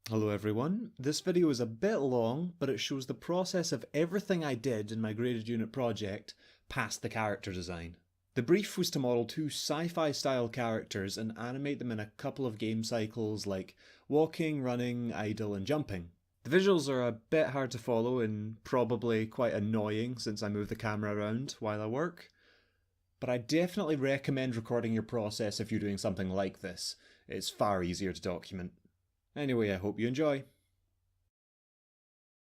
Hello everyone. This video is a bit long, but it shows the process of everything I did in my graded unit project past the character design. The brief was to model two sci-fi style characters and animate them in a couple of game cycles like walking, running, idle and jumping. The visuals are a bit hard to follow and probably quite annoying since I move the camera around while I work, but I definitely recommend recording your process if you're doing something like this. It's far easier to document. Anyway, I hope you enjoy.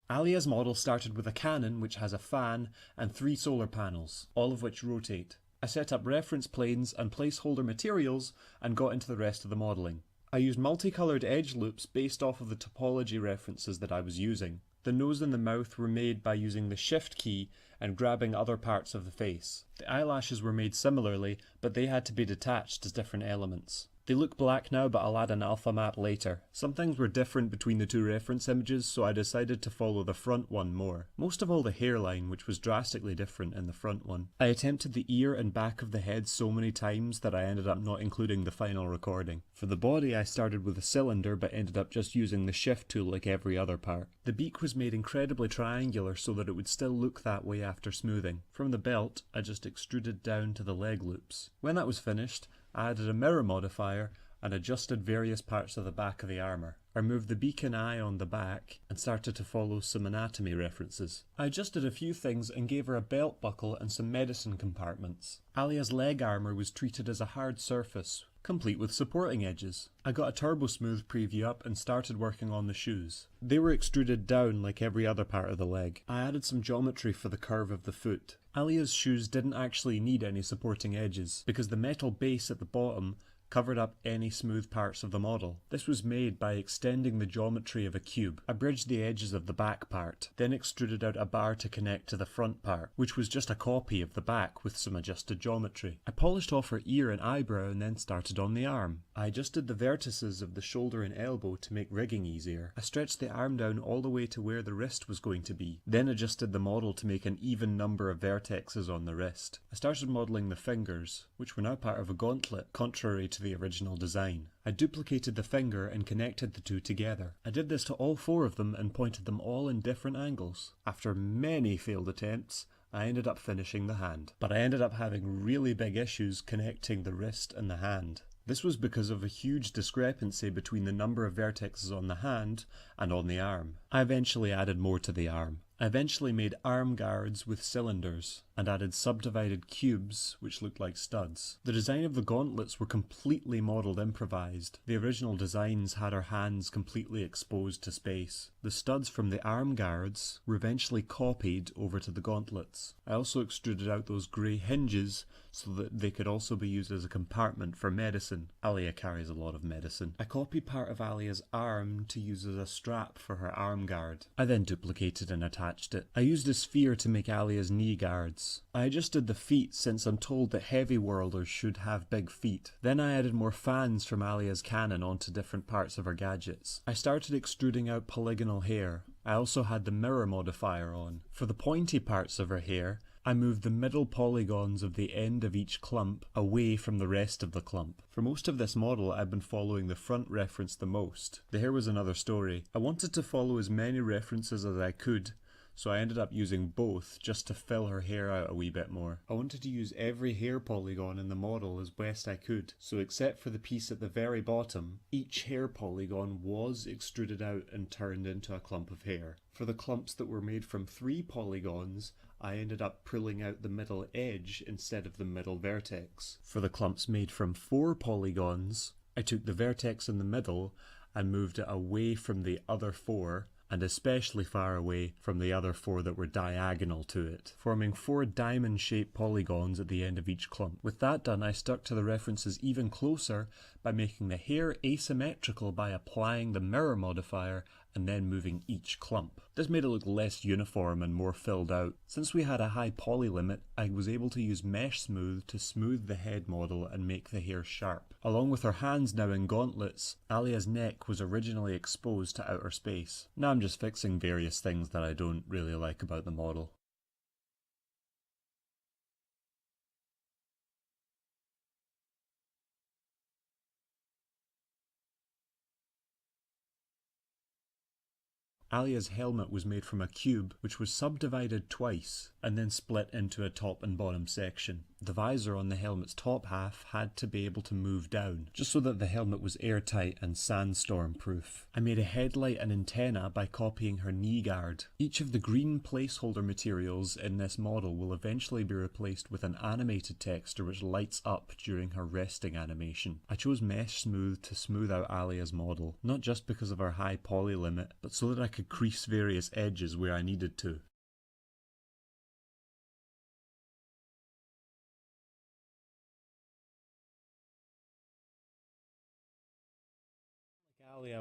Alia's model started with a cannon which has a fan and 3 solar panels, all of which rotate. I set up reference planes and placeholder materials and got into the rest of the modelling. I used multicoloured edge loops based off of the topology references that I was using. The nose and the mouth were made by using the shift key and grabbing other parts of the face. The eyelashes were made similarly, but they had to be detached as different elements. They look black now, but I'll add an alpha map later. Some things were different between the two reference images, so I decided to follow the front one more. Most of all the hairline, which was drastically different in the front one. I attempted the ear and back of the head so many times that I ended up not including the final recording. For the body I started with a cylinder but ended up just using the shift tool like every other part. The beak was made incredibly triangular so that it would still look that way after smoothing. From the belt I just extruded down to the leg loops. When that was finished, I added a mirror modifier and adjusted various parts of the back of the armour. I moved the beak and eye on the back and started to follow some anatomy references. I adjusted a few things and gave her a belt buckle and some medicine compartments. Alia's leg armour was treated as a hard surface, complete with supporting edges. I got a turbo smooth preview up and started working on the shoes. They were extruded down like every other part of the leg. I added some geometry for the curve of the foot. Alia's shoes didn't actually need any supporting edges because the metal base at the bottom covered up any smooth parts of the model. This was made by extending the geometry of a cube. I bridged the edges of the back part, then extruded out a bar to connect to the front part, which was just a copy of the back with some adjusted geometry. I polished off her ear and eyebrow and then started on the arm. I adjusted the vertices of the shoulder and elbow to make rigging easier. I stretched the arm down all the way to where the wrist was going to be, then adjusted the model to make an even number of vertexes on the wrist. I started modelling the fingers, which were now part of a gauntlet, contrary to the original design. I duplicated the finger and connected the two together. I did this to all 4 of them and pointed them all in different angles. After many failed attempts, I ended up finishing the hand. But I ended up having really big issues connecting the wrist and the hand. This was because of a huge discrepancy between the number of vertexes on the hand and on the arm. I eventually added more to the arm. I eventually made arm guards with cylinders and added subdivided cubes which looked like studs. The design of the gauntlets were completely modelled improvised. The original designs had her hands completely exposed to space. The studs from the arm guards were eventually copied over to the gauntlets. I also extruded out those grey hinges so that they could also be used as a compartment for medicine. Alia carries a lot of medicine. I copied part of Alia's arm to use as a strap for her arm guard. I then duplicated and attached it. I used a sphere to make Alia's knee guards. I adjusted the feet since I'm told that heavy worlders should have big feet. Then I added more fans from Alia's cannon onto different parts of her gadgets. I started extruding out polygonal hair. I also had the mirror modifier on. For the pointy parts of her hair, I moved the middle polygons of the end of each clump away from the rest of the clump. For most of this model I've been following the front reference the most. The hair was another story. I wanted to follow as many references as I could, so I ended up using both just to fill her hair out a wee bit more. I wanted to use every hair polygon in the model as best I could, so except for the piece at the very bottom, each hair polygon was extruded out and turned into a clump of hair. For the clumps that were made from 3 polygons, I ended up pulling out the middle edge instead of the middle vertex. For the clumps made from 4 polygons, I took the vertex in the middle and moved it away from the other 4, and especially far away from the other 4 that were diagonal to it, forming 4 diamond-shaped polygons at the end of each clump. With that done, I stuck to the references even closer by making the hair asymmetrical by applying the mirror modifier and then moving each clump. This made it look less uniform and more filled out. Since we had a high poly limit, I was able to use mesh smooth to smooth the head model and make the hair sharp. Along with her hands now in gauntlets, Alia's neck was originally exposed to outer space. Now I'm just fixing various things that I don't really like about the model. Alia's helmet was made from a cube which was subdivided twice and then split into a top and bottom section. The visor on the helmet's top half had to be able to move down, just so that the helmet was airtight and sandstorm proof. I made a headlight and antenna by copying her knee guard. Each of the green placeholder materials in this model will eventually be replaced with an animated texture which lights up during her resting animation. I chose Mesh Smooth to smooth out Alia's model, not just because of our high poly limit, but so that I could crease various edges where I needed to.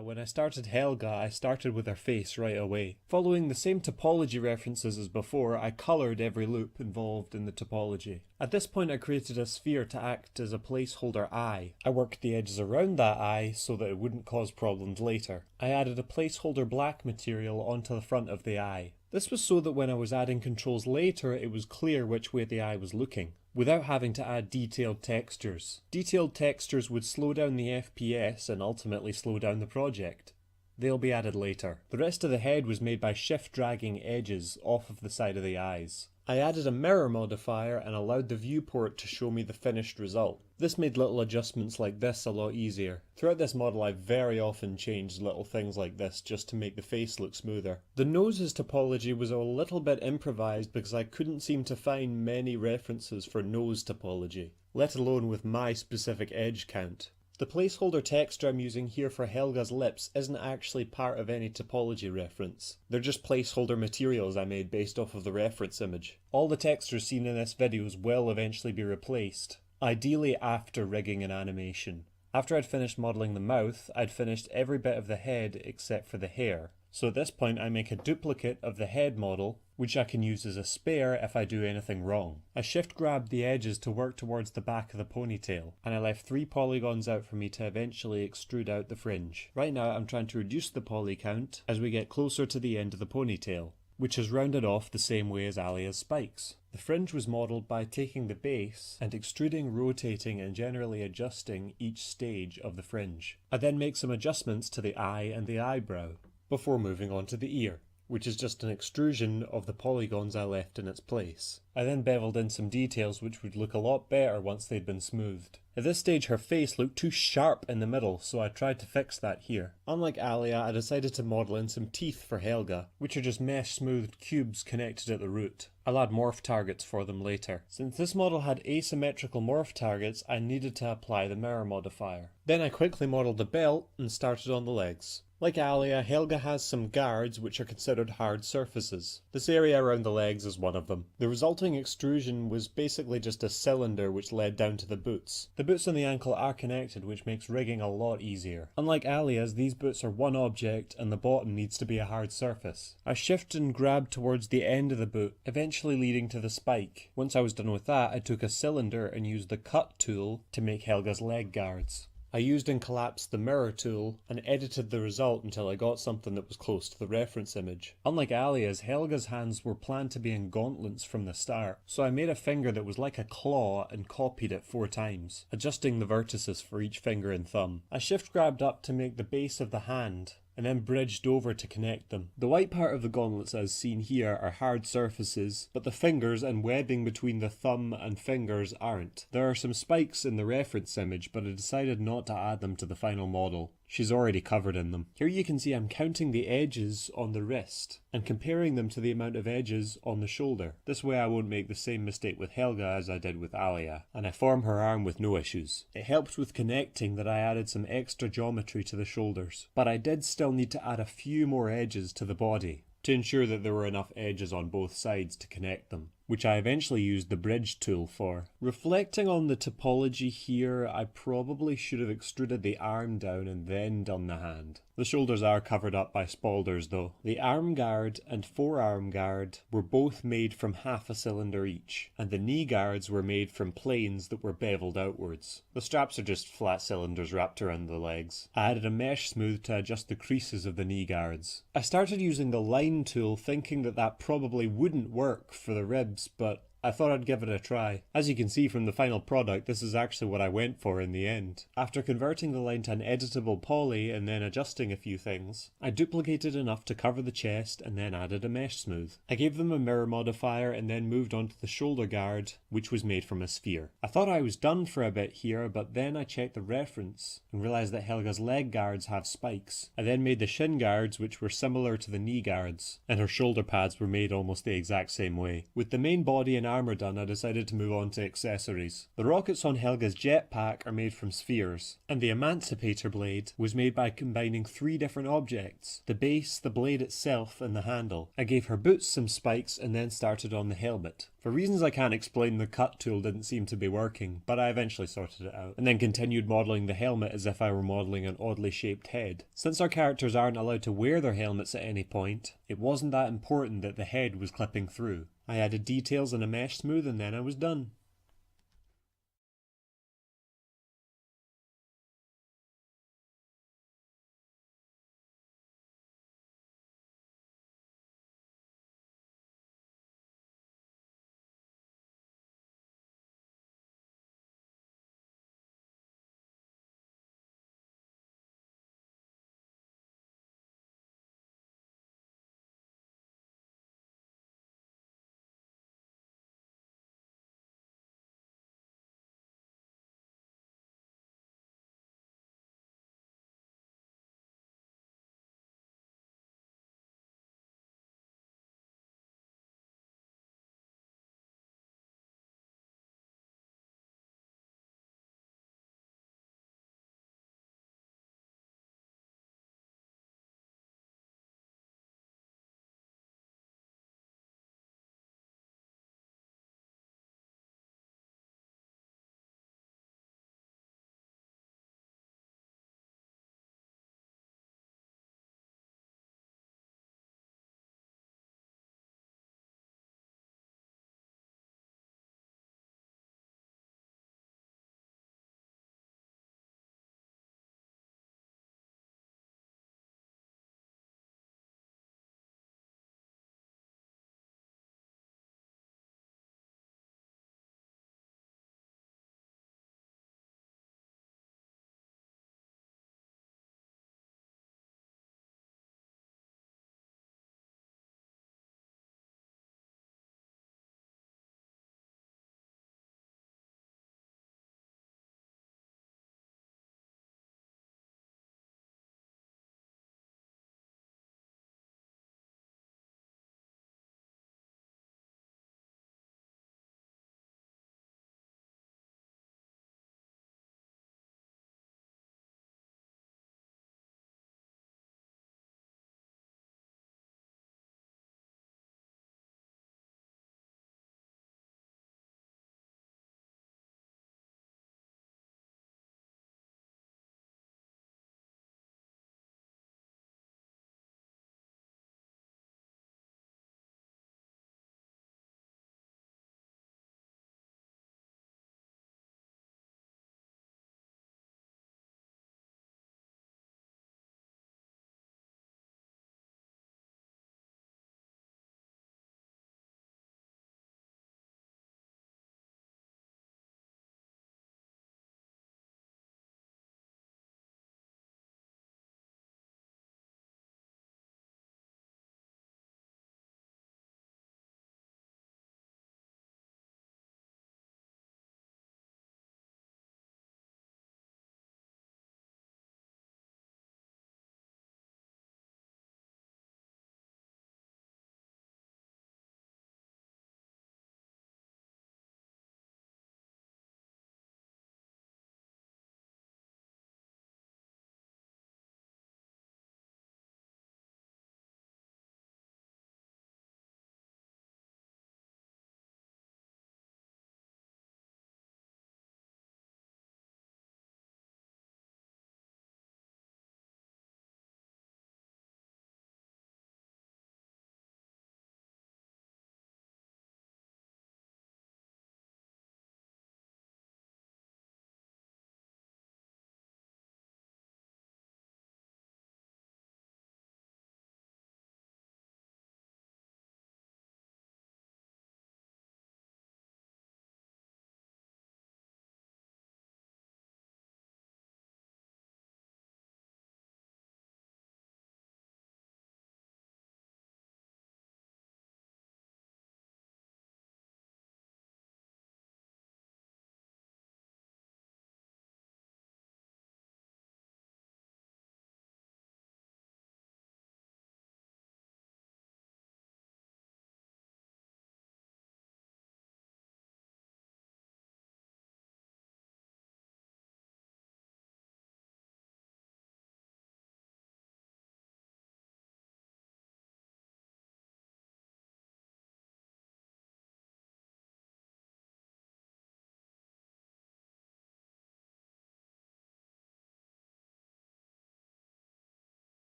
When I started Helga, I started with her face right away. Following the same topology references as before, I coloured every loop involved in the topology. At this point I created a sphere to act as a placeholder eye. I worked the edges around that eye so that it wouldn't cause problems later. I added a placeholder black material onto the front of the eye. This was so that when I was adding controls later, it was clear which way the eye was looking, without having to add detailed textures. Detailed textures would slow down the FPS and ultimately slow down the project. They'll be added later. The rest of the head was made by shift dragging edges off of the side of the eyes. I added a mirror modifier and allowed the viewport to show me the finished result. This made little adjustments like this a lot easier. Throughout this model I very often changed little things like this just to make the face look smoother. The nose's topology was a little bit improvised because I couldn't seem to find many references for nose topology, let alone with my specific edge count. The placeholder texture I'm using here for Helga's lips isn't actually part of any topology reference. They're just placeholder materials I made based off of the reference image. All the textures seen in this video will eventually be replaced, ideally after rigging an animation. After I'd finished modelling the mouth, I'd finished every bit of the head except for the hair. So at this point I make a duplicate of the head model, which I can use as a spare if I do anything wrong. I shift grabbed the edges to work towards the back of the ponytail, and I left 3 polygons out for me to eventually extrude out the fringe. Right now I'm trying to reduce the poly count as we get closer to the end of the ponytail, which is rounded off the same way as Alia's spikes. The fringe was modelled by taking the base and extruding, rotating and generally adjusting each stage of the fringe. I then make some adjustments to the eye and the eyebrow, before moving on to the ear, which is just an extrusion of the polygons I left in its place. I then beveled in some details which would look a lot better once they'd been smoothed. At this stage her face looked too sharp in the middle, so I tried to fix that here. Unlike Alia, I decided to model in some teeth for Helga, which are just mesh smoothed cubes connected at the root. I'll add morph targets for them later. Since this model had asymmetrical morph targets, I needed to apply the mirror modifier. Then I quickly modelled the belt and started on the legs. Like Alia, Helga has some guards which are considered hard surfaces. This area around the legs is one of them. The resulting extrusion was basically just a cylinder which led down to the boots. The boots on the ankle are connected, which makes rigging a lot easier. Unlike Alia's, these boots are one object and the bottom needs to be a hard surface. I shifted and grabbed towards the end of the boot, eventually leading to the spike. Once I was done with that, I took a cylinder and used the cut tool to make Helga's leg guards. I used and collapsed the mirror tool and edited the result until I got something that was close to the reference image. Unlike Alia's, Helga's hands were planned to be in gauntlets from the start, so I made a finger that was like a claw and copied it 4 times, adjusting the vertices for each finger and thumb. I shift grabbed up to make the base of the hand, and then bridged over to connect them. The white part of the gauntlets as seen here are hard surfaces, but the fingers and webbing between the thumb and fingers aren't. There are some spikes in the reference image, but I decided not to add them to the final model. She's already covered in them. Here you can see I'm counting the edges on the wrist and comparing them to the amount of edges on the shoulder. This way I won't make the same mistake with Helga as I did with Alia, and I form her arm with no issues. It helped with connecting that I added some extra geometry to the shoulders, but I did still need to add a few more edges to the body to ensure that there were enough edges on both sides to connect them, which I eventually used the bridge tool for. Reflecting on the topology here, I probably should have extruded the arm down and then done the hand. The shoulders are covered up by spaulders though. The arm guard and forearm guard were both made from half a cylinder each, and the knee guards were made from planes that were beveled outwards. The straps are just flat cylinders wrapped around the legs. I added a mesh smooth to adjust the creases of the knee guards. I started using the line tool thinking that that probably wouldn't work for the ribs, but I thought I'd give it a try. As you can see from the final product, this is actually what I went for in the end. After converting the line to an editable poly and then adjusting a few things, I duplicated enough to cover the chest and then added a mesh smooth. I gave them a mirror modifier and then moved on to the shoulder guard, which was made from a sphere. I thought I was done for a bit here, but then I checked the reference and realised that Helga's leg guards have spikes. I then made the shin guards, which were similar to the knee guards, and her shoulder pads were made almost the exact same way. With the main body and armour done, I decided to move on to accessories. The rockets on Helga's jetpack are made from spheres, and the emancipator blade was made by combining 3 different objects: the base, the blade itself, and the handle. I gave her boots some spikes and then started on the helmet. For reasons I can't explain, the cut tool didn't seem to be working, but I eventually sorted it out, and then continued modelling the helmet as if I were modelling an oddly shaped head. Since our characters aren't allowed to wear their helmets at any point, it wasn't that important that the head was clipping through. I added details and a mesh smooth and then I was done.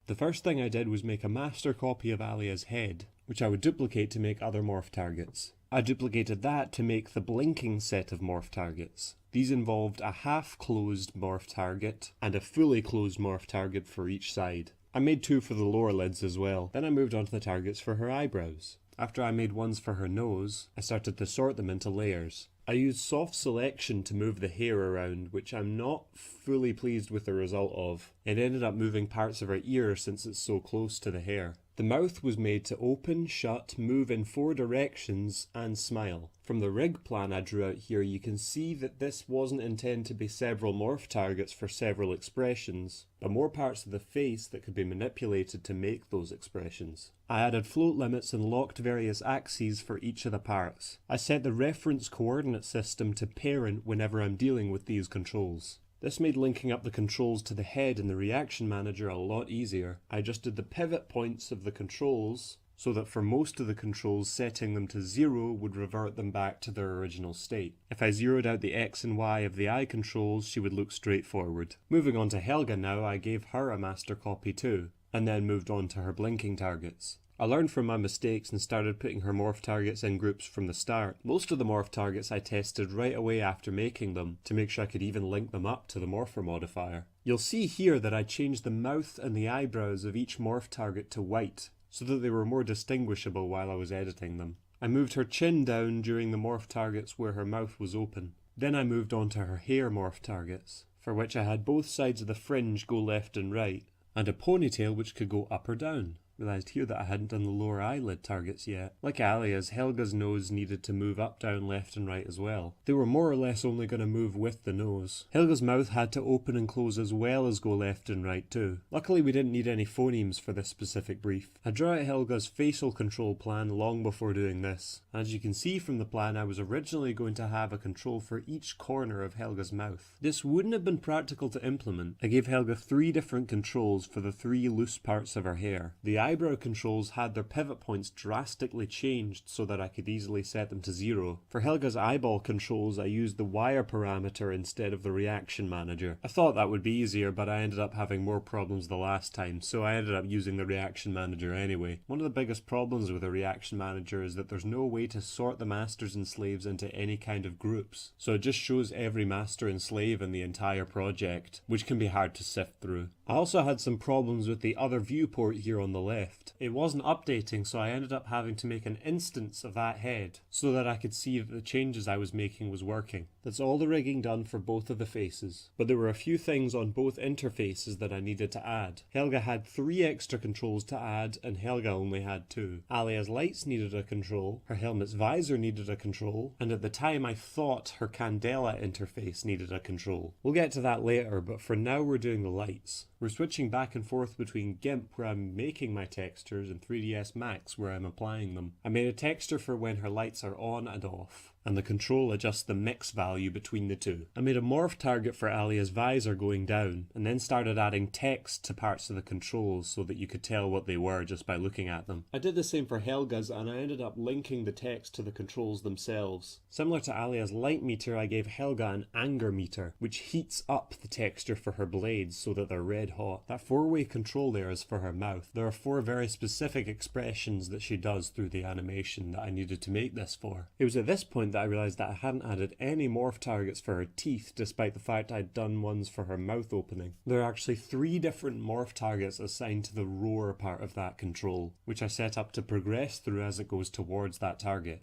The first thing I did was make a master copy of Alia's head, which I would duplicate to make other morph targets. I duplicated that to make the blinking set of morph targets. These involved a half-closed morph target and a fully closed morph target for each side. I made 2 for the lower lids as well. Then I moved on to the targets for her eyebrows. After I made ones for her nose, I started to sort them into layers. I used soft selection to move the hair around, which I'm not fully pleased with the result of. It ended up moving parts of her ear since it's so close to the hair. The mouth was made to open, shut, move in 4 directions, and smile. From the rig plan I drew out here, you can see that this wasn't intended to be several morph targets for several expressions, but more parts of the face that could be manipulated to make those expressions. I added float limits and locked various axes for each of the parts. I set the reference coordinate system to parent whenever I'm dealing with these controls. This made linking up the controls to the head in the reaction manager a lot easier. I adjusted the pivot points of the controls so that for most of the controls setting them to 0 would revert them back to their original state. If I zeroed out the X and Y of the eye controls, she would look straightforward. Moving on to Helga now, I gave her a master copy too, and then moved on to her blinking targets. I learned from my mistakes and started putting her morph targets in groups from the start. Most of the morph targets I tested right away after making them to make sure I could even link them up to the morpher modifier. You'll see here that I changed the mouth and the eyebrows of each morph target to white so that they were more distinguishable while I was editing them. I moved her chin down during the morph targets where her mouth was open. Then I moved on to her hair morph targets, for which I had both sides of the fringe go left and right, and a ponytail which could go up or down. Realised here that I hadn't done the lower eyelid targets yet. Like Alia's, Helga's nose needed to move up, down, left and right as well. They were more or less only going to move with the nose. Helga's mouth had to open and close as well as go left and right too. Luckily we didn't need any phonemes for this specific brief. I drew out Helga's facial control plan long before doing this. As you can see from the plan, I was originally going to have a control for each corner of Helga's mouth. This wouldn't have been practical to implement. I gave Helga 3 different controls for the 3 loose parts of her hair. The eyebrow controls had their pivot points drastically changed so that I could easily set them to 0. For Helga's eyeball controls, I used the wire parameter instead of the reaction manager. I thought that would be easier, but I ended up having more problems the last time, so I ended up using the reaction manager anyway. One of the biggest problems with a reaction manager is that there's no way to sort the masters and slaves into any kind of groups, so it just shows every master and slave in the entire project, which can be hard to sift through. I also had some problems with the other viewport here on the left. It wasn't updating, so I ended up having to make an instance of that head so that I could see that the changes I was making was working. That's all the rigging done for both of the faces, but there were a few things on both interfaces that I needed to add. Helga had 3 extra controls to add and Helga only had 2. Alia's lights needed a control, her helmet's visor needed a control, and at the time I thought her Candela interface needed a control. We'll get to that later, but for now we're doing the lights. We're switching back and forth between GIMP where I'm making my textures and 3ds Max where I'm applying them. I made a texture for when her lights are on and off, and the control adjusts the mix value between the two. I made a morph target for Alia's visor going down, and then started adding text to parts of the controls so that you could tell what they were just by looking at them. I did the same for Helga's, and I ended up linking the text to the controls themselves. Similar to Alia's light meter, I gave Helga an anger meter, which heats up the texture for her blades so that they're red hot. That 4-way control there is for her mouth. There are 4 very specific expressions that she does through the animation that I needed to make this for. It was at this point that I realised that I hadn't added any morph targets for her teeth, despite the fact I'd done ones for her mouth opening. There are actually 3 different morph targets assigned to the roar part of that control, which I set up to progress through as it goes towards that target.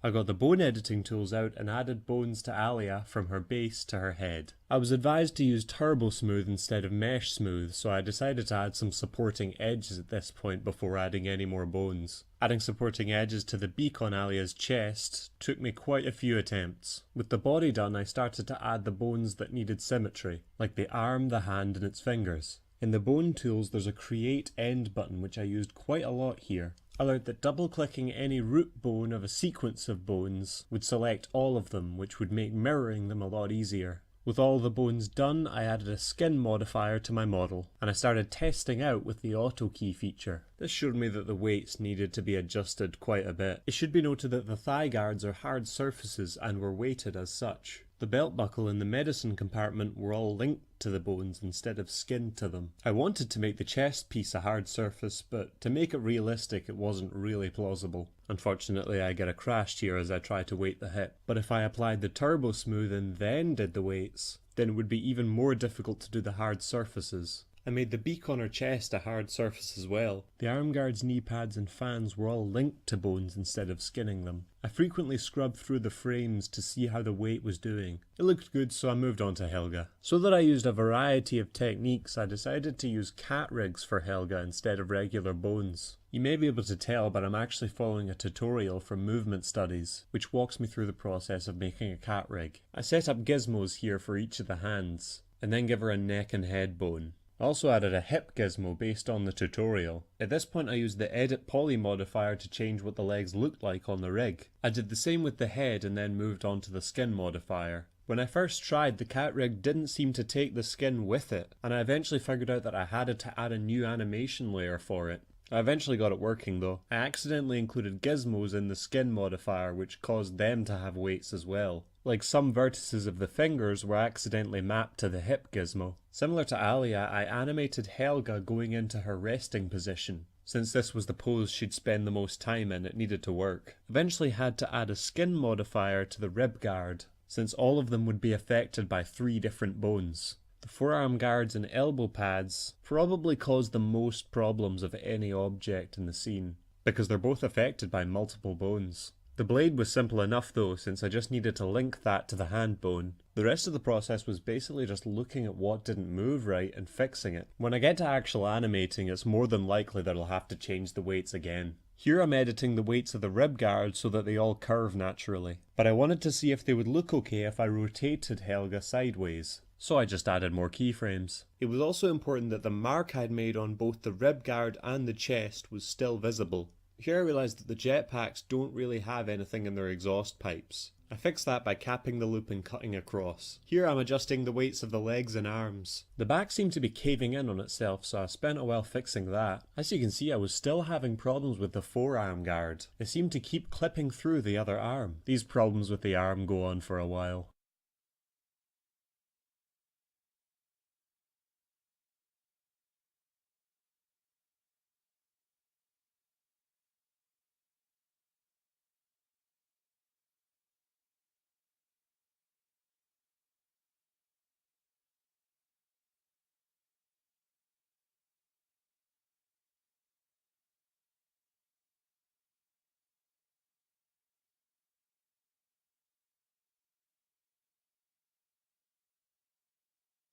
I got the bone editing tools out and added bones to Alia from her base to her head. I was advised to use Turbo Smooth instead of Mesh Smooth, so I decided to add some supporting edges at this point before adding any more bones. Adding supporting edges to the beak on Alia's chest took me quite a few attempts. With the body done, I started to add the bones that needed symmetry, like the arm, the hand and its fingers. In the bone tools there's a create end button which I used quite a lot here. I learned that double-clicking any root bone of a sequence of bones would select all of them, which would make mirroring them a lot easier. With all the bones done, I added a skin modifier to my model, and I started testing out with the auto key feature. This showed me that the weights needed to be adjusted quite a bit. It should be noted that the thigh guards are hard surfaces and were weighted as such. The belt buckle and the medicine compartment were all linked to the bones instead of skinned to them. I wanted to make the chest piece a hard surface, but to make it realistic it wasn't really plausible. Unfortunately, I get a crash here as I try to weight the hip, but if I applied the turbo smooth and then did the weights, then it would be even more difficult to do the hard surfaces. I made the beak on her chest a hard surface as well. The arm guards, knee pads and fans were all linked to bones instead of skinning them. I frequently scrubbed through the frames to see how the weight was doing. It looked good, so I moved on to Helga. So that I used a variety of techniques, I decided to use cat rigs for Helga instead of regular bones. You may be able to tell, but I'm actually following a tutorial from Movement Studies, which walks me through the process of making a cat rig. I set up gizmos here for each of the hands, and then give her a neck and head bone. I also added a hip gizmo based on the tutorial. At this point I used the edit poly modifier to change what the legs looked like on the rig. I did the same with the head and then moved on to the skin modifier. When I first tried, the cat rig didn't seem to take the skin with it, and I eventually figured out that I had to add a new animation layer for it. I eventually got it working though. I accidentally included gizmos in the skin modifier, which caused them to have weights as well. Like some vertices of the fingers were accidentally mapped to the hip gizmo. Similar to Alia, I animated Helga going into her resting position. Since this was the pose she'd spend the most time in, it needed to work. Eventually had to add a skin modifier to the rib guard, since all of them would be affected by 3 different bones. The forearm guards and elbow pads probably caused the most problems of any object in the scene, because they're both affected by multiple bones. The blade was simple enough though, since I just needed to link that to the hand bone. The rest of the process was basically just looking at what didn't move right and fixing it. When I get to actual animating, it's more than likely that I'll have to change the weights again. Here I'm editing the weights of the rib guards so that they all curve naturally, but I wanted to see if they would look okay if I rotated Helga sideways. So I just added more keyframes. It was also important that the mark I'd made on both the rib guard and the chest was still visible. Here I realised that the jetpacks don't really have anything in their exhaust pipes. I fixed that by capping the loop and cutting across. Here I'm adjusting the weights of the legs and arms. The back seemed to be caving in on itself, so I spent a while fixing that. As you can see, I was still having problems with the forearm guard. It seemed to keep clipping through the other arm. These problems with the arm go on for a while.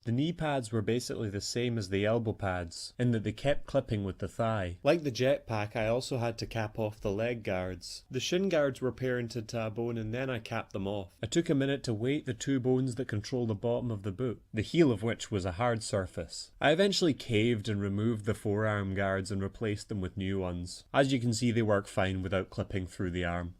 The knee pads were basically the same as the elbow pads, in that they kept clipping with the thigh. Like the jetpack, I also had to cap off the leg guards. The shin guards were parented to a bone and then I capped them off. I took a minute to weight the 2 bones that control the bottom of the boot, the heel of which was a hard surface. I eventually caved and removed the forearm guards and replaced them with new ones. As you can see, they work fine without clipping through the arm.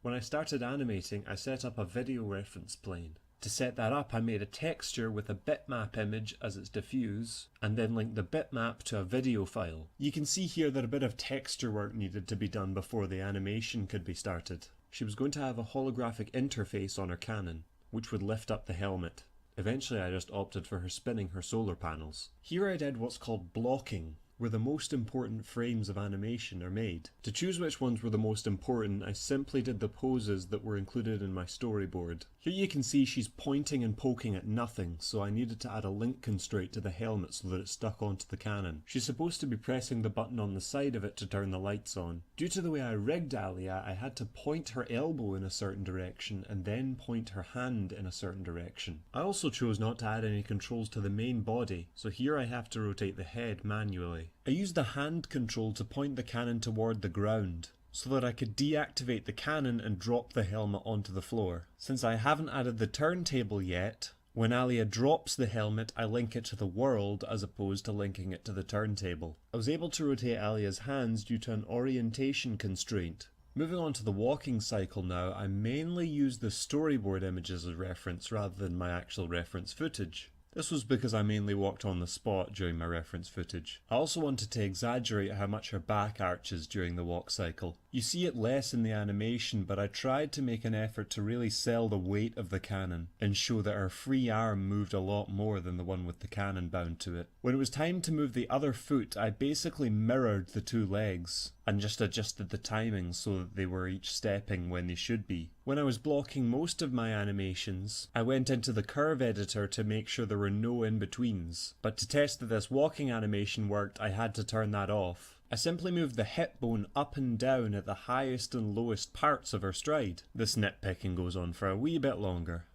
When I started animating, I set up a video reference plane. To set that up, I made a texture with a bitmap image as its diffuse, and then linked the bitmap to a video file. You can see here that a bit of texture work needed to be done before the animation could be started. She was going to have a holographic interface on her cannon, which would lift up the helmet. Eventually I just opted for her spinning her solar panels. Here I did what's called blocking, where the most important frames of animation are made. To choose which ones were the most important, I simply did the poses that were included in my storyboard. Here you can see she's pointing and poking at nothing, so I needed to add a link constraint to the helmet so that it stuck onto the cannon. She's supposed to be pressing the button on the side of it to turn the lights on. Due to the way I rigged Alia, I had to point her elbow in a certain direction and then point her hand in a certain direction. I also chose not to add any controls to the main body, so here I have to rotate the head manually. I used the hand control to point the cannon toward the ground, so that I could deactivate the cannon and drop the helmet onto the floor. Since I haven't added the turntable yet, when Alia drops the helmet I link it to the world as opposed to linking it to the turntable. I was able to rotate Alia's hands due to an orientation constraint, Moving on to the walking cycle now, I mainly used the storyboard images as reference rather than my actual reference footage. This was because I mainly walked on the spot during my reference footage. I also wanted to exaggerate how much her back arches during the walk cycle. You see it less in the animation, but I tried to make an effort to really sell the weight of the cannon and show that her free arm moved a lot more than the one with the cannon bound to it. When it was time to move the other foot, I basically mirrored the two legs and just adjusted the timing so that they were each stepping when they should be. When I was blocking most of my animations, I went into the curve editor to make sure there were no in-betweens. But to test that this walking animation worked, I had to turn that off. I simply moved the hip bone up and down at the highest and lowest parts of her stride. This nitpicking goes on for a wee bit longer.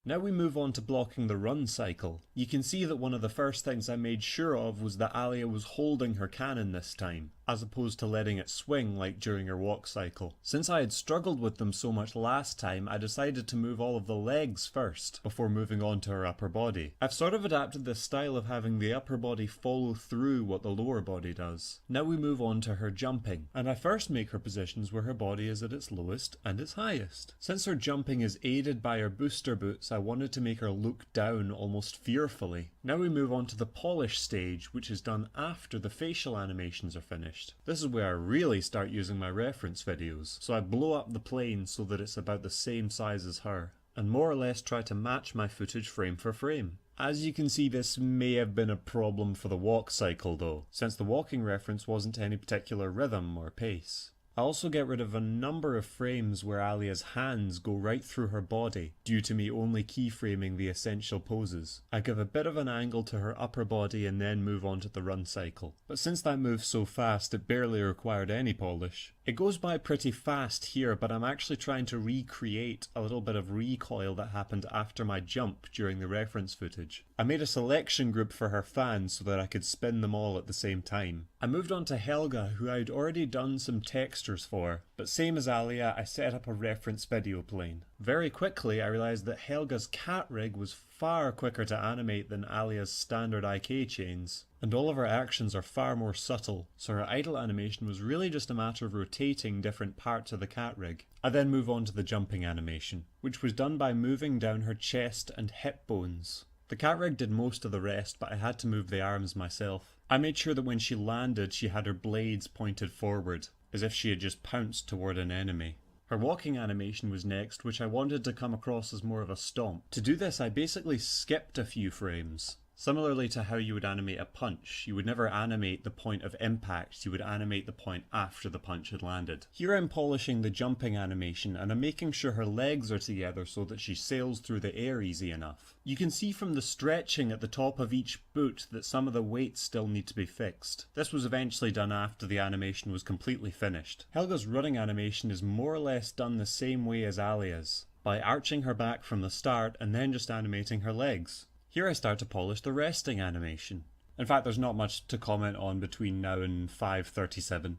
Now we move on to blocking the run cycle. You can see that one of the first things I made sure of was that Alia was holding her cannon this time, as opposed to letting it swing like during her walk cycle. Since I had struggled with them so much last time, I decided to move all of the legs first, before moving on to her upper body. I've sort of adapted this style of having the upper body follow through what the lower body does. Now we move on to her jumping, and I first make her positions where her body is at its lowest and its highest. Since her jumping is aided by her booster boots, I wanted to make her look down almost fearfully. Now we move on to the polish stage, which is done after the facial animations are finished. This is where I really start using my reference videos, so I blow up the plane so that it's about the same size as her, and more or less try to match my footage frame for frame. As you can see, this may have been a problem for the walk cycle though, since the walking reference wasn't any particular rhythm or pace. I also get rid of a number of frames where Alia's hands go right through her body, due to me only keyframing the essential poses. I give a bit of an angle to her upper body and then move on to the run cycle. But since that moves so fast, it barely required any polish. It goes by pretty fast here, but I'm actually trying to recreate a little bit of recoil that happened after my jump during the reference footage. I made a selection group for her fans so that I could spin them all at the same time. I moved on to Helga, who I'd already done some textures for, but same as Alia, I set up a reference video plane. Very quickly I realised that Helga's cat rig was far quicker to animate than Alia's standard IK chains, and all of her actions are far more subtle, so her idle animation was really just a matter of rotating different parts of the cat rig. I then move on to the jumping animation, which was done by moving down her chest and hip bones. The cat rig did most of the rest, but I had to move the arms myself. I made sure that when she landed she had her blades pointed forward, as if she had just pounced toward an enemy. Her walking animation was next, which I wanted to come across as more of a stomp. To do this I basically skipped a few frames. Similarly to how you would animate a punch, you would never animate the point of impact, you would animate the point after the punch had landed. Here I'm polishing the jumping animation and I'm making sure her legs are together so that she sails through the air easy enough. You can see from the stretching at the top of each boot that some of the weights still need to be fixed. This was eventually done after the animation was completely finished. Helga's running animation is more or less done the same way as Alia's, by arching her back from the start and then just animating her legs. Here I start to polish the resting animation. In fact, there's not much to comment on between now and 5:37.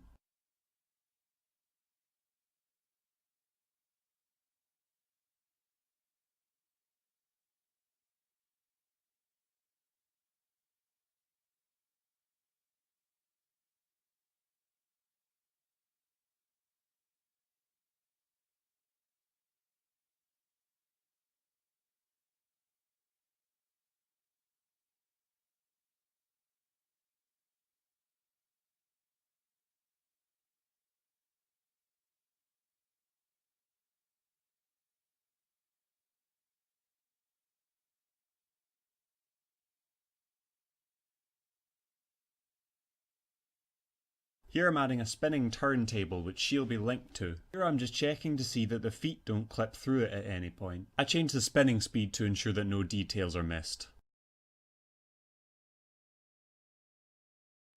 Here I'm adding a spinning turntable which she'll be linked to. Here I'm just checking to see that the feet don't clip through it at any point. I change the spinning speed to ensure that no details are missed.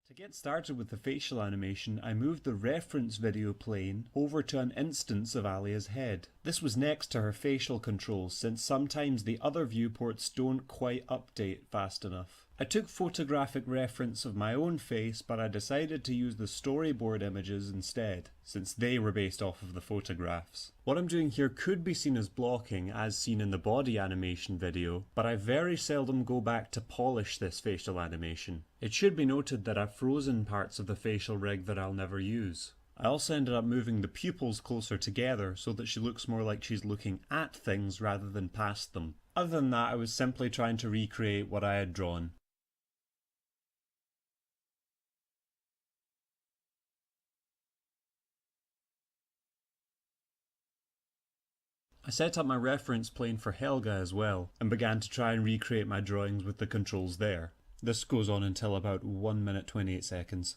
To get started with the facial animation, I moved the reference video plane over to an instance of Alia's head. This was next to her facial controls, since sometimes the other viewports don't quite update fast enough. I took photographic reference of my own face, but I decided to use the storyboard images instead, since they were based off of the photographs. What I'm doing here could be seen as blocking, as seen in the body animation video, but I very seldom go back to polish this facial animation. It should be noted that I've frozen parts of the facial rig that I'll never use. I also ended up moving the pupils closer together so that she looks more like she's looking at things rather than past them. Other than that, I was simply trying to recreate what I had drawn. I set up my reference plane for Helga as well, and began to try and recreate my drawings with the controls there. This goes on until about 1 minute 28 seconds.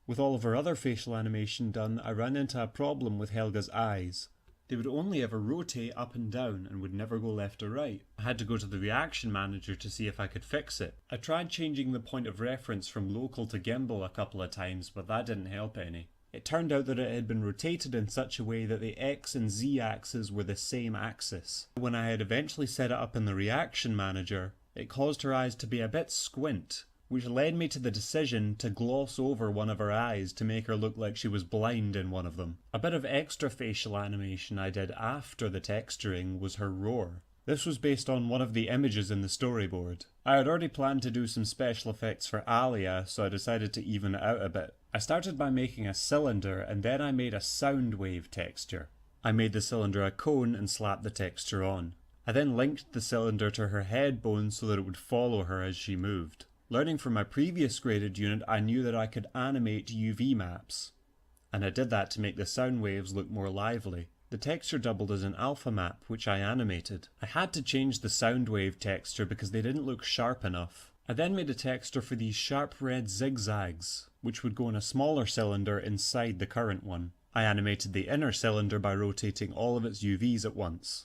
With all of her other facial animation done, I ran into a problem with Helga's eyes. They would only ever rotate up and down and would never go left or right. I had to go to the reaction manager to see if I could fix it. I tried changing the point of reference from local to gimbal a couple of times, but that didn't help any. It turned out that it had been rotated in such a way that the X and Z axes were the same axis. When I had eventually set it up in the reaction manager, it caused her eyes to be a bit squint, which led me to the decision to gloss over one of her eyes to make her look like she was blind in one of them. A bit of extra facial animation I did after the texturing was her roar. This was based on one of the images in the storyboard. I had already planned to do some special effects for Alia, so I decided to even it out a bit. I started by making a cylinder, and then I made a sound wave texture. I made the cylinder a cone and slapped the texture on. I then linked the cylinder to her head bone so that it would follow her as she moved. Learning from my previous graded unit, I knew that I could animate UV maps, and I did that to make the sound waves look more lively. The texture doubled as an alpha map, which I animated. I had to change the sound wave texture because they didn't look sharp enough. I then made a texture for these sharp red zigzags, which would go in a smaller cylinder inside the current one. I animated the inner cylinder by rotating all of its UVs at once.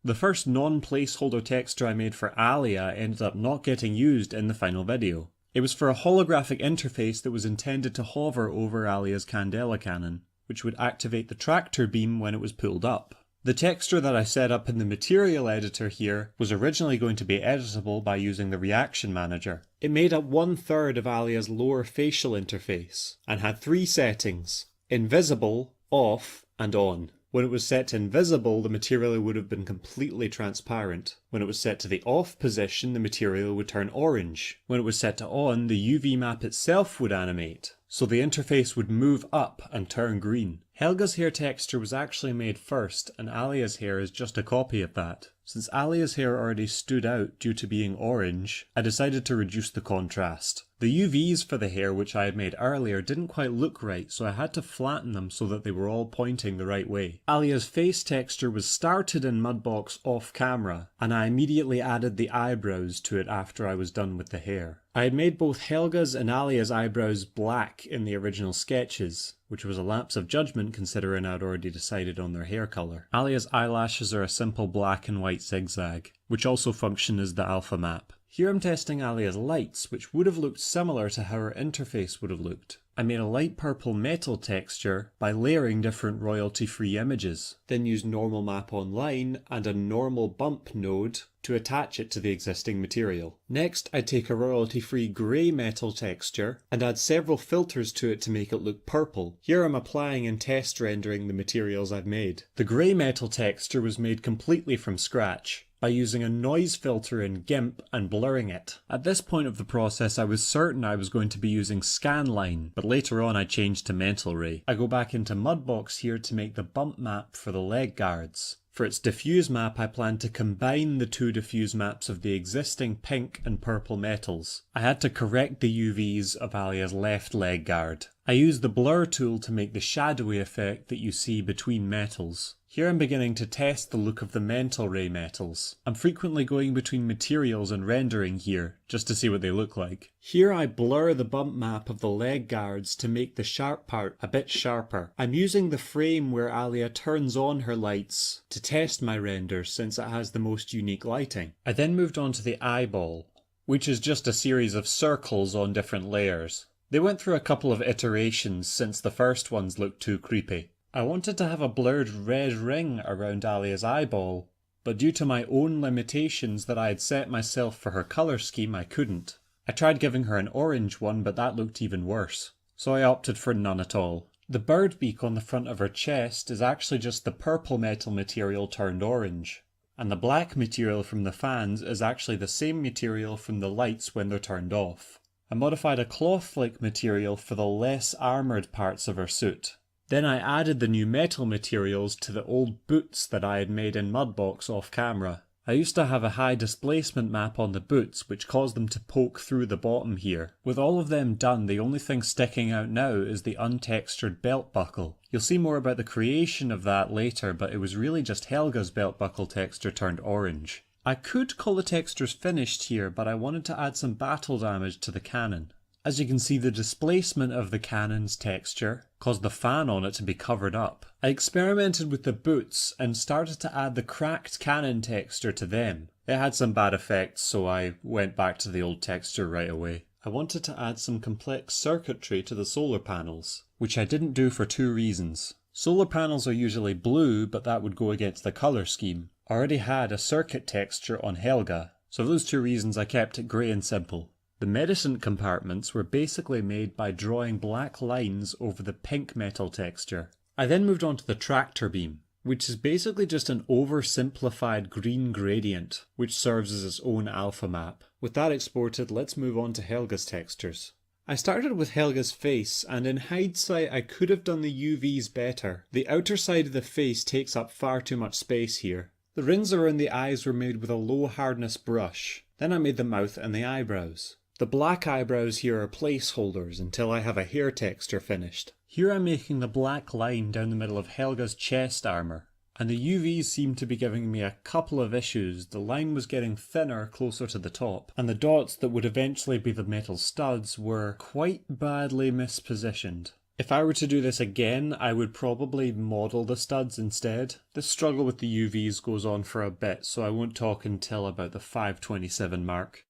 The first non-placeholder texture I made for Alia ended up not getting used in the final video. It was for a holographic interface that was intended to hover over Alia's candela cannon, which would activate the tractor beam when it was pulled up. The texture that I set up in the material editor here was originally going to be editable by using the reaction manager. It made up 1/3 of Alia's lower facial interface, and had 3 settings: invisible, off, and on. When it was set to invisible, the material would have been completely transparent. When it was set to the off position, the material would turn orange. When it was set to on, the UV map itself would animate, so the interface would move up and turn green. Helga's hair texture was actually made first, and Alia's hair is just a copy of that. Since Alia's hair already stood out due to being orange, I decided to reduce the contrast. The UVs for the hair which I had made earlier didn't quite look right, so I had to flatten them so that they were all pointing the right way. Alia's face texture was started in Mudbox off camera, and I immediately added the eyebrows to it after I was done with the hair. I had made both Helga's and Alia's eyebrows black in the original sketches, which was a lapse of judgment considering I'd already decided on their hair colour. Alia's eyelashes are a simple black and white zigzag, which also function as the alpha map. Here I'm testing Alia's lights, which would have looked similar to how her interface would have looked. I made a light purple metal texture by layering different royalty-free images, then used normal map online and a normal bump node to attach it to the existing material. Next, I take a royalty-free grey metal texture and add several filters to it to make it look purple. Here I'm applying and test rendering the materials I've made. The grey metal texture was made completely from scratch. by using a noise filter in GIMP and blurring it. At this point of the process I was certain I was going to be using scanline, but later on I changed to mental ray. I go back into Mudbox here to make the bump map for the leg guards. For its diffuse map I plan to combine the two diffuse maps of the existing pink and purple metals. I had to correct the UVs of Alia's left leg guard. I used the blur tool to make the shadowy effect that you see between metals. Here I'm beginning to test the look of the mental ray metals. I'm frequently going between materials and rendering here, just to see what they look like. Here I blur the bump map of the leg guards to make the sharp part a bit sharper. I'm using the frame where Alia turns on her lights to test my render since it has the most unique lighting. I then moved on to the eyeball, which is just a series of circles on different layers. They went through a couple of iterations since the first ones looked too creepy. I wanted to have a blurred red ring around Alia's eyeball, but due to my own limitations that I had set myself for her colour scheme I couldn't. I tried giving her an orange one, but that looked even worse, so I opted for none at all. The bird beak on the front of her chest is actually just the purple metal material turned orange, and the black material from the fans is actually the same material from the lights when they're turned off. I modified a cloth-like material for the less armoured parts of her suit. Then I added the new metal materials to the old boots that I had made in Mudbox off camera. I used to have a high displacement map on the boots which caused them to poke through the bottom here. With all of them done, the only thing sticking out now is the untextured belt buckle. You'll see more about the creation of that later, but it was really just Helga's belt buckle texture turned orange. I could call the textures finished here, but I wanted to add some battle damage to the cannon. As you can see, the displacement of the cannon's texture caused the fan on it to be covered up. I experimented with the boots and started to add the cracked cannon texture to them. It had some bad effects, so I went back to the old texture right away. I wanted to add some complex circuitry to the solar panels, which I didn't do for two reasons. Solar panels are usually blue, but that would go against the colour scheme. I already had a circuit texture on Helga, so for those two reasons I kept it grey and simple. The medicine compartments were basically made by drawing black lines over the pink metal texture. I then moved on to the tractor beam, which is basically just an oversimplified green gradient, which serves as its own alpha map. With that exported, let's move on to Helga's textures. I started with Helga's face, and in hindsight I could have done the UVs better. The outer side of the face takes up far too much space here. The rings around the eyes were made with a low hardness brush. Then I made the mouth and the eyebrows. The black eyebrows here are placeholders until I have a hair texture finished. Here I'm making the black line down the middle of Helga's chest armour, and the UVs seem to be giving me a couple of issues. The line was getting thinner closer to the top, and the dots that would eventually be the metal studs were quite badly mispositioned. If I were to do this again, I would probably model the studs instead. This struggle with the UVs goes on for a bit, so I won't talk until about the 527 mark.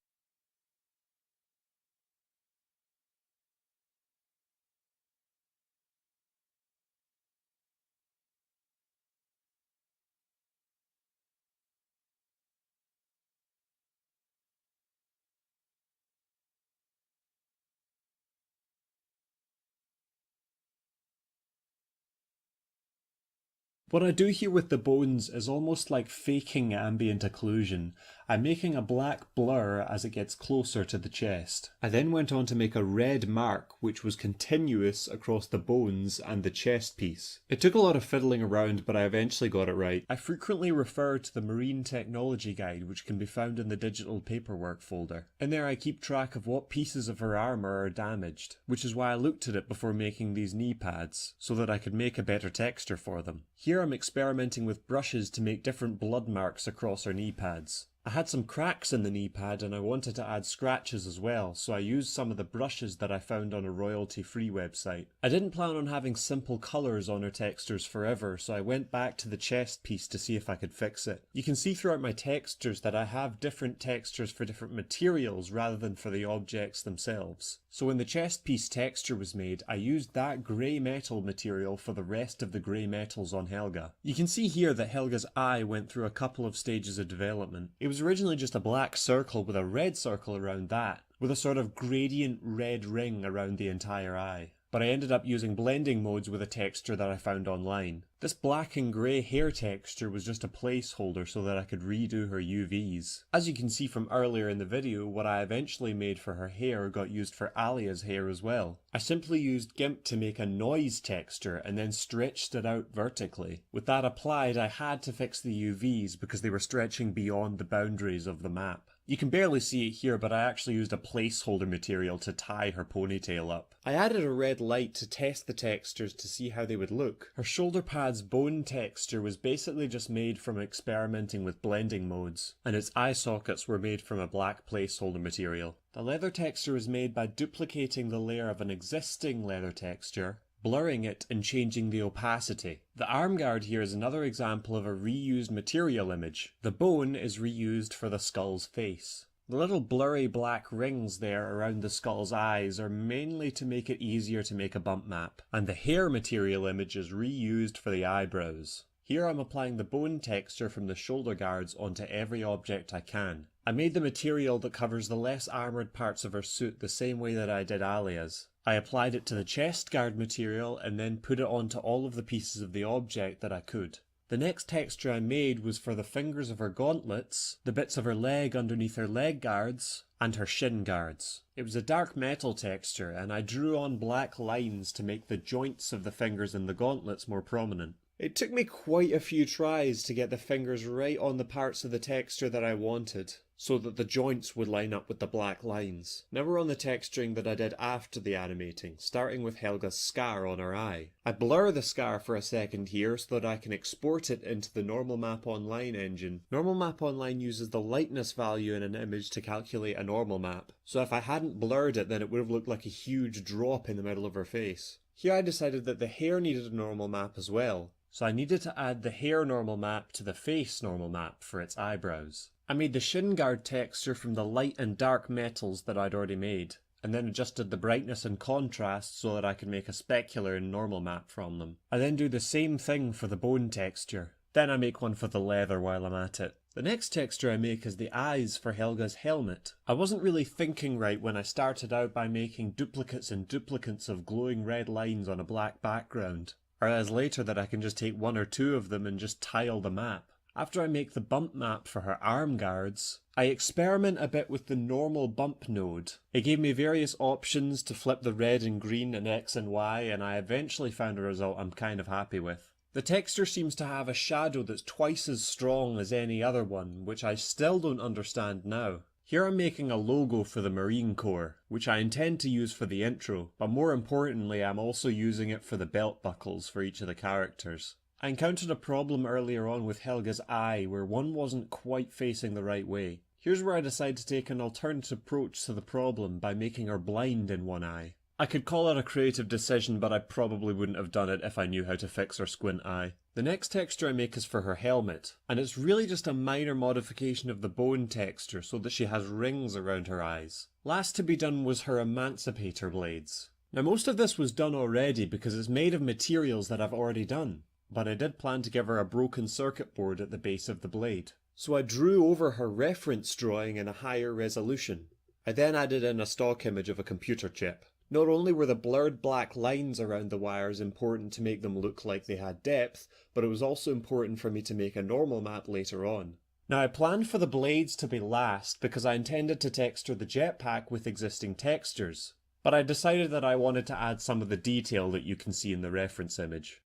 What I do here with the bones is almost like faking ambient occlusion. I'm making a black blur as it gets closer to the chest. I then went on to make a red mark which was continuous across the bones and the chest piece. It took a lot of fiddling around, but I eventually got it right. I frequently refer to the Marine Technology Guide, which can be found in the digital paperwork folder. In there I keep track of what pieces of her armour are damaged, which is why I looked at it before making these knee pads, so that I could make a better texture for them. Here I'm experimenting with brushes to make different blood marks across her knee pads. I had some cracks in the knee pad and I wanted to add scratches as well, so I used some of the brushes that I found on a royalty-free website. I didn't plan on having simple colours on her textures forever, so I went back to the chest piece to see if I could fix it. You can see throughout my textures that I have different textures for different materials rather than for the objects themselves. So when the chest piece texture was made, I used that grey metal material for the rest of the grey metals on Helga. You can see here that Helga's eye went through a couple of stages of development. It was originally just a black circle with a red circle around that, with a sort of gradient red ring around the entire eye. but I ended up using blending modes with a texture that I found online. This black and grey hair texture was just a placeholder so that I could redo her UVs. As you can see from earlier in the video, what I eventually made for her hair got used for Alia's hair as well. I simply used GIMP to make a noise texture and then stretched it out vertically. With that applied, I had to fix the UVs because they were stretching beyond the boundaries of the map. You can barely see it here, but I actually used a placeholder material to tie her ponytail up. I added a red light to test the textures to see how they would look. Her shoulder pad's bone texture was basically just made from experimenting with blending modes, and its eye sockets were made from a black placeholder material. The leather texture was made by duplicating the layer of an existing leather texture, blurring it and changing the opacity. The arm guard here is another example of a reused material image. The bone is reused for the skull's face. The little blurry black rings there around the skull's eyes are mainly to make it easier to make a bump map, and the hair material image is reused for the eyebrows. Here I'm applying the bone texture from the shoulder guards onto every object I can. I made the material that covers the less armoured parts of her suit the same way that I did Alia's. I applied it to the chest guard material and then put it onto all of the pieces of the object that I could. The next texture I made was for the fingers of her gauntlets, the bits of her leg underneath her leg guards, and her shin guards. It was a dark metal texture, and I drew on black lines to make the joints of the fingers and the gauntlets more prominent. It took me quite a few tries to get the fingers right on the parts of the texture that I wanted, so that the joints would line up with the black lines. Now we're on the texturing that I did after the animating, starting with Helga's scar on her eye. I blur the scar for a second here so that I can export it into the Normal Map Online engine. Normal Map Online uses the lightness value in an image to calculate a normal map, so if I hadn't blurred it then it would have looked like a huge drop in the middle of her face. Here I decided that the hair needed a normal map as well, so I needed to add the hair normal map to the face normal map for its eyebrows. I made the shin guard texture from the light and dark metals that I'd already made, and then adjusted the brightness and contrast so that I could make a specular and normal map from them. I then do the same thing for the bone texture. Then I make one for the leather while I'm at it. The next texture I make is the eyes for Helga's helmet. I wasn't really thinking right when I started out by making duplicates and duplicates of glowing red lines on a black background. I realized later that I can just take one or two of them and just tile the map. After I make the bump map for her arm guards, I experiment a bit with the normal bump node. It gave me various options to flip the red and green and X and Y, and I eventually found a result I'm kind of happy with. The texture seems to have a shadow that's twice as strong as any other one, which I still don't understand now. Here I'm making a logo for the Marine Corps, which I intend to use for the intro, but more importantly I'm also using it for the belt buckles for each of the characters. I encountered a problem earlier on with Helga's eye where one wasn't quite facing the right way. Here's where I decided to take an alternative approach to the problem by making her blind in one eye. I could call it a creative decision, but I probably wouldn't have done it if I knew how to fix her squint eye. The next texture I make is for her helmet, and it's really just a minor modification of the bone texture so that she has rings around her eyes. Last to be done was her emancipator blades. Now most of this was done already because it's made of materials that I've already done, but I did plan to give her a broken circuit board at the base of the blade. So I drew over her reference drawing in a higher resolution. I then added in a stock image of a computer chip. Not only were the blurred black lines around the wires important to make them look like they had depth, but it was also important for me to make a normal map later on. Now I planned for the blades to be last because I intended to texture the jetpack with existing textures, but I decided that I wanted to add some of the detail that you can see in the reference image.